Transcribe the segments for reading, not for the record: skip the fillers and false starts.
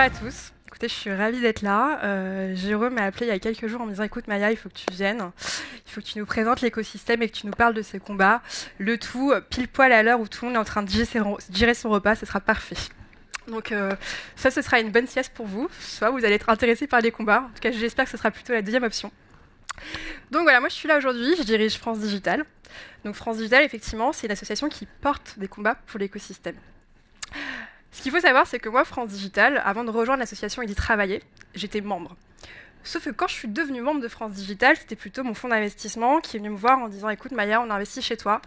à tous. Écoutez, je suis ravie d'être là. Jérôme m'a appelé il y a quelques jours en me disant « Écoute Maya, il faut que tu viennes. Il faut que tu nous présentes l'écosystème et que tu nous parles de ces combats. Le tout, pile poil à l'heure où tout le monde est en train de digérer son repas, ce sera parfait. » Donc ça, ce sera une bonne sieste pour vous. Soit vous allez être intéressés par les combats. En tout cas, j'espère que ce sera plutôt la deuxième option. Donc voilà, moi je suis là aujourd'hui, je dirige France Digital. Donc France Digital, effectivement, c'est une association qui porte des combats pour l'écosystème. Ce qu'il faut savoir, c'est que moi, France Digital, avant de rejoindre l'association et d'y travailler, j'étais membre. Sauf que quand je suis devenue membre de France Digital, c'était plutôt mon fonds d'investissement qui est venu me voir en disant « Écoute Maya, on investit chez toi.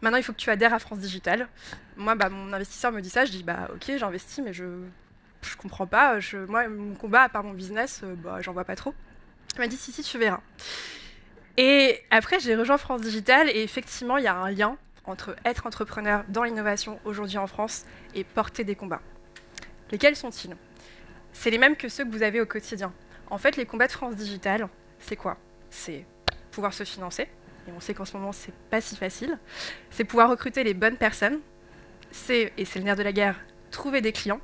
Maintenant, il faut que tu adhères à France Digital. » Moi, mon investisseur me dit ça, je dis « Ok, j'investis, mais je comprends pas. Moi, mon combat, à part mon business, j'en vois pas trop. » Il m'a dit « Si, tu verras. » Et après, j'ai rejoint France Digital et effectivement, il y a un lien entre être entrepreneur dans l'innovation aujourd'hui en France et porter des combats. Lesquels sont-ils? C'est les mêmes que ceux que vous avez au quotidien. En fait, les combats de France Digital, c'est quoi? C'est pouvoir se financer, et on sait qu'en ce moment, c'est pas si facile. C'est pouvoir recruter les bonnes personnes. Et c'est le nerf de la guerre, trouver des clients.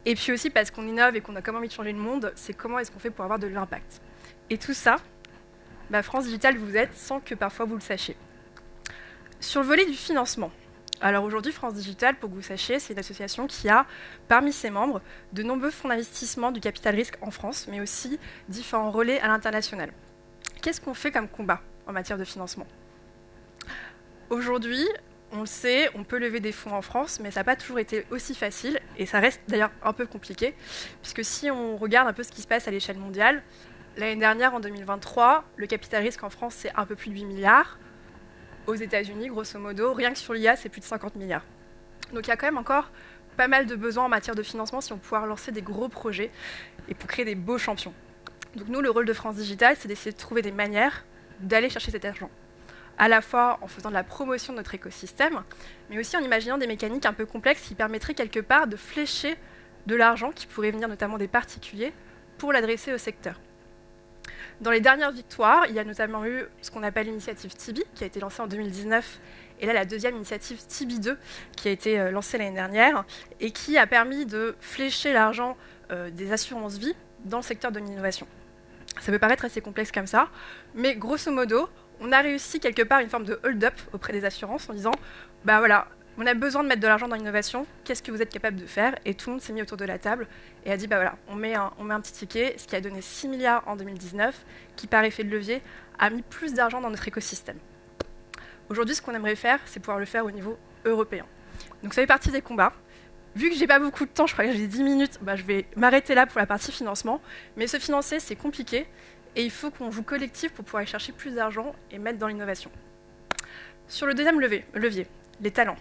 Et puis aussi, parce qu'on innove et qu'on a comme envie de changer le monde, c'est comment est-ce qu'on fait pour avoir de l'impact. Et tout ça, France Digital vous aide sans que parfois vous le sachiez. Sur le volet du financement, alors aujourd'hui, France Digital, pour que vous sachiez, c'est une association qui a, parmi ses membres, de nombreux fonds d'investissement du capital risque en France, mais aussi différents relais à l'international. Qu'est-ce qu'on fait comme combat en matière de financement? Aujourd'hui, on le sait, on peut lever des fonds en France, mais ça n'a pas toujours été aussi facile, et ça reste d'ailleurs un peu compliqué, puisque si on regarde un peu ce qui se passe à l'échelle mondiale, l'année dernière, en 2023, le capital risque en France, c'est un peu plus de 8 milliards. Aux États-Unis, grosso modo, rien que sur l'IA, c'est plus de 50 milliards. Donc il y a quand même encore pas mal de besoins en matière de financement si on peut pouvoir lancer des gros projets et pour créer des beaux champions. Donc nous, le rôle de France Digital, c'est d'essayer de trouver des manières d'aller chercher cet argent. À la fois en faisant de la promotion de notre écosystème, mais aussi en imaginant des mécaniques un peu complexes qui permettraient quelque part de flécher de l'argent qui pourrait venir notamment des particuliers pour l'adresser au secteur. Dans les dernières victoires, il y a notamment eu ce qu'on appelle l'initiative Tibi, qui a été lancée en 2019, et là la deuxième initiative Tibi 2, qui a été lancée l'année dernière, et qui a permis de flécher l'argent des assurances vie dans le secteur de l'innovation. Ça peut paraître assez complexe comme ça, mais grosso modo, on a réussi quelque part une forme de hold-up auprès des assurances en disant « voilà, on a besoin de mettre de l'argent dans l'innovation, qu'est-ce que vous êtes capable de faire ?» Et tout le monde s'est mis autour de la table et a dit voilà, on met un petit ticket, ce qui a donné 6 milliards en 2019, qui par effet de levier a mis plus d'argent dans notre écosystème. Aujourd'hui, ce qu'on aimerait faire, c'est pouvoir le faire au niveau européen. Donc ça fait partie des combats. Vu que j'ai pas beaucoup de temps, je crois que j'ai 10 minutes, je vais m'arrêter là pour la partie financement. Mais se financer, c'est compliqué et il faut qu'on joue collectif pour pouvoir aller chercher plus d'argent et mettre dans l'innovation. Sur le deuxième levier, les talents.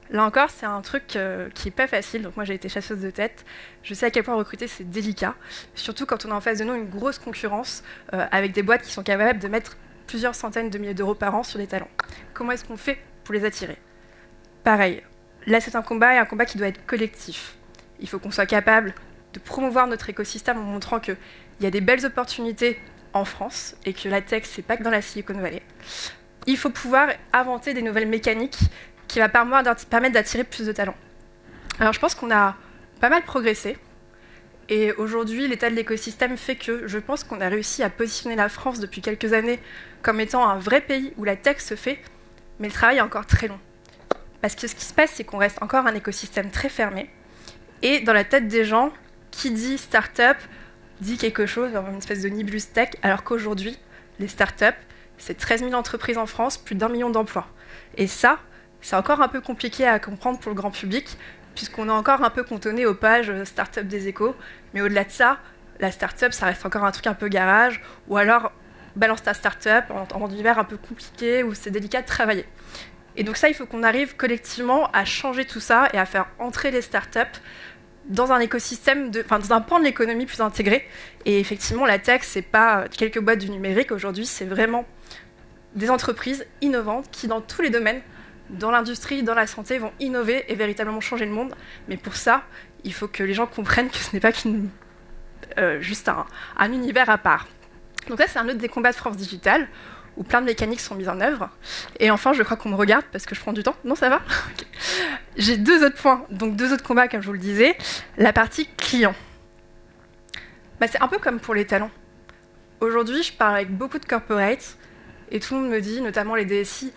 Là encore, c'est un truc qui n'est pas facile. Donc moi, j'ai été chasseuse de tête. Je sais à quel point recruter, c'est délicat. Surtout quand on a en face de nous une grosse concurrence avec des boîtes qui sont capables de mettre plusieurs centaines de milliers d'euros par an sur des talents. Comment est-ce qu'on fait pour les attirer? Pareil, là, c'est un combat et un combat qui doit être collectif. Il faut qu'on soit capable de promouvoir notre écosystème en montrant qu'il y a des belles opportunités en France et que la tech, c'est pas que dans la Silicon Valley. Il faut pouvoir inventer des nouvelles mécaniques qui va permettre d'attirer plus de talents. Alors je pense qu'on a pas mal progressé, et aujourd'hui l'état de l'écosystème fait que je pense qu'on a réussi à positionner la France depuis quelques années comme étant un vrai pays où la tech se fait, mais le travail est encore très long. Parce que ce qui se passe, c'est qu'on reste encore un écosystème très fermé, et dans la tête des gens, qui dit start-up dit quelque chose, une espèce de nibulus tech, alors qu'aujourd'hui, les start-up, c'est 13 000 entreprises en France, plus d'1 million d'emplois. Et ça, c'est encore un peu compliqué à comprendre pour le grand public, puisqu'on est encore un peu cantonné aux pages start-up des Échos. Mais au-delà de ça, la start-up, ça reste encore un truc un peu garage, ou alors balance ta start-up en univers un peu compliqué, où c'est délicat de travailler. Et donc ça, il faut qu'on arrive collectivement à changer tout ça et à faire entrer les start-up dans un écosystème, dans un pan de l'économie plus intégré. Et effectivement, la tech, c'est pas quelques boîtes du numérique. Aujourd'hui, c'est vraiment des entreprises innovantes qui, dans tous les domaines, dans l'industrie, dans la santé, vont innover et véritablement changer le monde. Mais pour ça, il faut que les gens comprennent que ce n'est pas juste un univers à part. Donc là, c'est un autre des combats de France Digital, où plein de mécaniques sont mises en œuvre. Et enfin, je crois qu'on me regarde parce que je prends du temps. Non, ça va? Okay. J'ai deux autres points, donc deux autres combats, comme je vous le disais. La partie client. C'est un peu comme pour les talents. Aujourd'hui, je parle avec beaucoup de corporates et tout le monde me dit, notamment les DSI,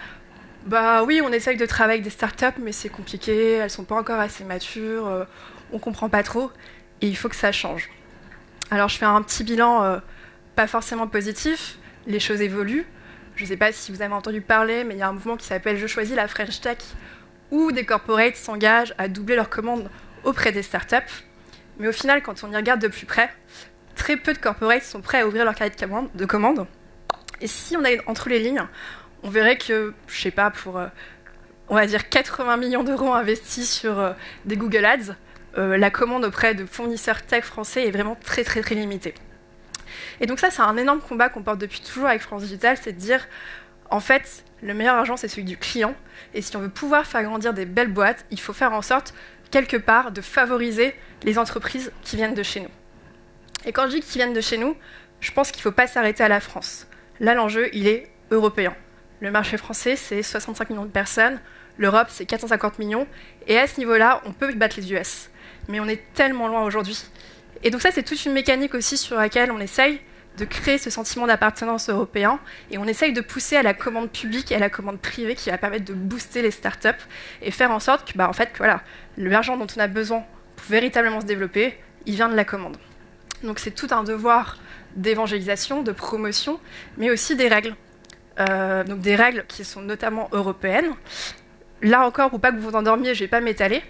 bah oui, on essaye de travailler avec des startups, mais c'est compliqué, elles sont pas encore assez matures, on comprend pas trop, et il faut que ça change. Alors je fais un petit bilan pas forcément positif, les choses évoluent. Je sais pas si vous avez entendu parler, mais il y a un mouvement qui s'appelle Je choisis la French Tech, où des corporates s'engagent à doubler leurs commandes auprès des startups. Mais au final, quand on y regarde de plus près, très peu de corporates sont prêts à ouvrir leur carnet de commandes. Et si on allait entre les lignes, on verrait que, je sais pas, pour, on va dire 80 millions d'euros investis sur des Google Ads, la commande auprès de fournisseurs tech français est vraiment très très très limitée. Et donc ça, c'est un énorme combat qu'on porte depuis toujours avec France Digital, c'est de dire, en fait, le meilleur argent, c'est celui du client. Et si on veut pouvoir faire grandir des belles boîtes, il faut faire en sorte, quelque part, de favoriser les entreprises qui viennent de chez nous. Et quand je dis qu'ils viennent de chez nous, je pense qu'il ne faut pas s'arrêter à la France. Là, l'enjeu, il est européen. Le marché français, c'est 65 millions de personnes. L'Europe, c'est 450 millions. Et à ce niveau-là, on peut battre les US. Mais on est tellement loin aujourd'hui. Et donc ça, c'est toute une mécanique aussi sur laquelle on essaye de créer ce sentiment d'appartenance européen. Et on essaye de pousser à la commande publique et à la commande privée qui va permettre de booster les startups et faire en sorte que, en fait, voilà, l'argent dont on a besoin pour véritablement se développer, il vient de la commande. Donc c'est tout un devoir d'évangélisation, de promotion, mais aussi des règles. Donc des règles qui sont notamment européennes. Là encore, pour pas que vous vous endormiez, je ne vais pas m'étaler,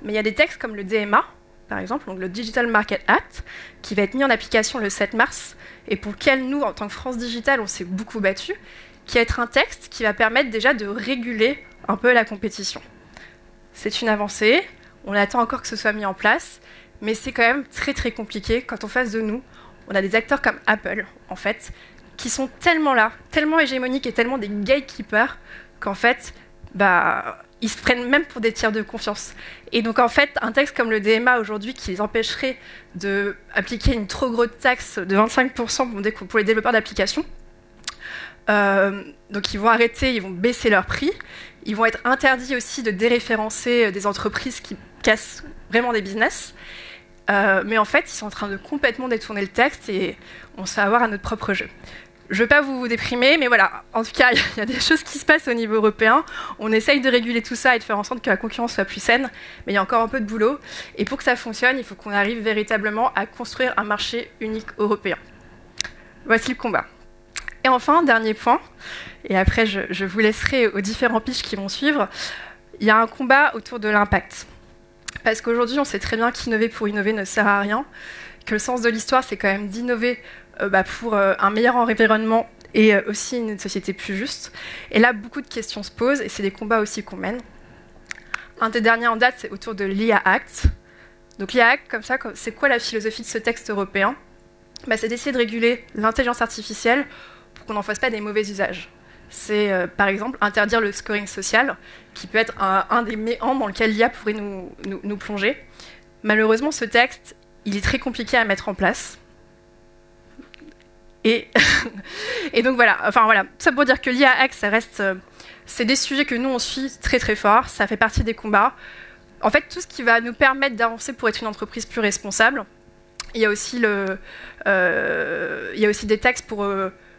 mais il y a des textes comme le DMA, par exemple, donc le Digital Market Act, qui va être mis en application le 7 mars, et pour lequel nous, en tant que France Digital, on s'est beaucoup battu, qui va être un texte qui va permettre déjà de réguler un peu la compétition. C'est une avancée, on attend encore que ce soit mis en place, mais c'est quand même très très compliqué quand en face de nous, on a des acteurs comme Apple, en fait, qui sont tellement là, tellement hégémoniques et tellement des gatekeepers, qu'en fait, ils se prennent même pour des tiers de confiance. Et donc, en fait, un texte comme le DMA aujourd'hui qui les empêcherait d'appliquer une trop grosse taxe de 25% pour les développeurs d'applications, donc ils vont arrêter, ils vont baisser leur prix, ils vont être interdits aussi de déréférencer des entreprises qui cassent vraiment des business. Mais en fait, ils sont en train de complètement détourner le texte et on se fait avoir à notre propre jeu. Je ne veux pas vous déprimer, mais voilà, en tout cas, il y a des choses qui se passent au niveau européen. On essaye de réguler tout ça et de faire en sorte que la concurrence soit plus saine, mais il y a encore un peu de boulot. Et pour que ça fonctionne, il faut qu'on arrive véritablement à construire un marché unique européen. Voici le combat. Et enfin, dernier point, et après je vous laisserai aux différents pitchs qui vont suivre, il y a un combat autour de l'impact. Parce qu'aujourd'hui, on sait très bien qu'innover pour innover ne sert à rien, que le sens de l'histoire, c'est quand même d'innover pour un meilleur environnement et aussi une société plus juste. Et là, beaucoup de questions se posent, et c'est des combats aussi qu'on mène. Un des derniers en date, c'est autour de l'IA Act. Donc l'IA Act, comme ça, c'est quoi la philosophie de ce texte européen ? C'est d'essayer de réguler l'intelligence artificielle pour qu'on n'en fasse pas des mauvais usages. C'est, par exemple, interdire le scoring social, qui peut être un des méandres dans lequel l'IA pourrait nous plonger. Malheureusement, ce texte, il est très compliqué à mettre en place. Et donc voilà, tout ça pour dire que l'IA Act, ça reste, c'est des sujets que nous on suit très très fort, ça fait partie des combats. En fait, tout ce qui va nous permettre d'avancer pour être une entreprise plus responsable. Il y a aussi des textes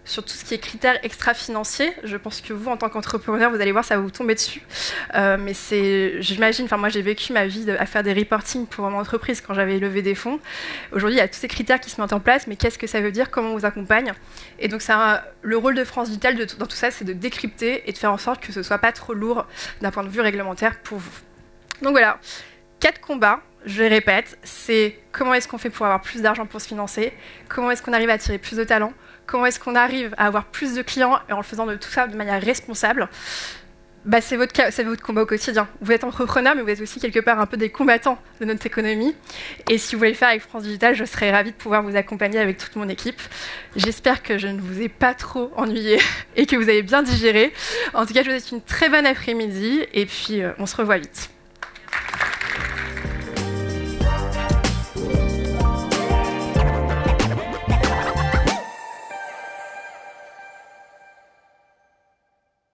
sur tout ce qui est critères extra-financiers. Je pense que vous, en tant qu'entrepreneur, vous allez voir, ça va vous tomber dessus. Mais j'imagine, moi j'ai vécu ma vie à faire des reporting pour mon entreprise quand j'avais levé des fonds. Aujourd'hui, il y a tous ces critères qui se mettent en place, mais qu'est-ce que ça veut dire ? Comment on vous accompagne ? Et donc, le rôle de France Digital dans tout ça, c'est de décrypter et de faire en sorte que ce ne soit pas trop lourd d'un point de vue réglementaire pour vous. Donc voilà, 4 combats. Je les répète, c'est comment est-ce qu'on fait pour avoir plus d'argent pour se financer, comment est-ce qu'on arrive à attirer plus de talents, comment est-ce qu'on arrive à avoir plus de clients et en le faisant de tout ça de manière responsable. C'est votre combat au quotidien. Vous êtes entrepreneur, mais vous êtes aussi quelque part un peu des combattants de notre économie. Et si vous voulez le faire avec France Digital, je serais ravie de pouvoir vous accompagner avec toute mon équipe. J'espère que je ne vous ai pas trop ennuyé et que vous avez bien digéré. En tout cas, je vous souhaite une très bonne après-midi et puis on se revoit vite.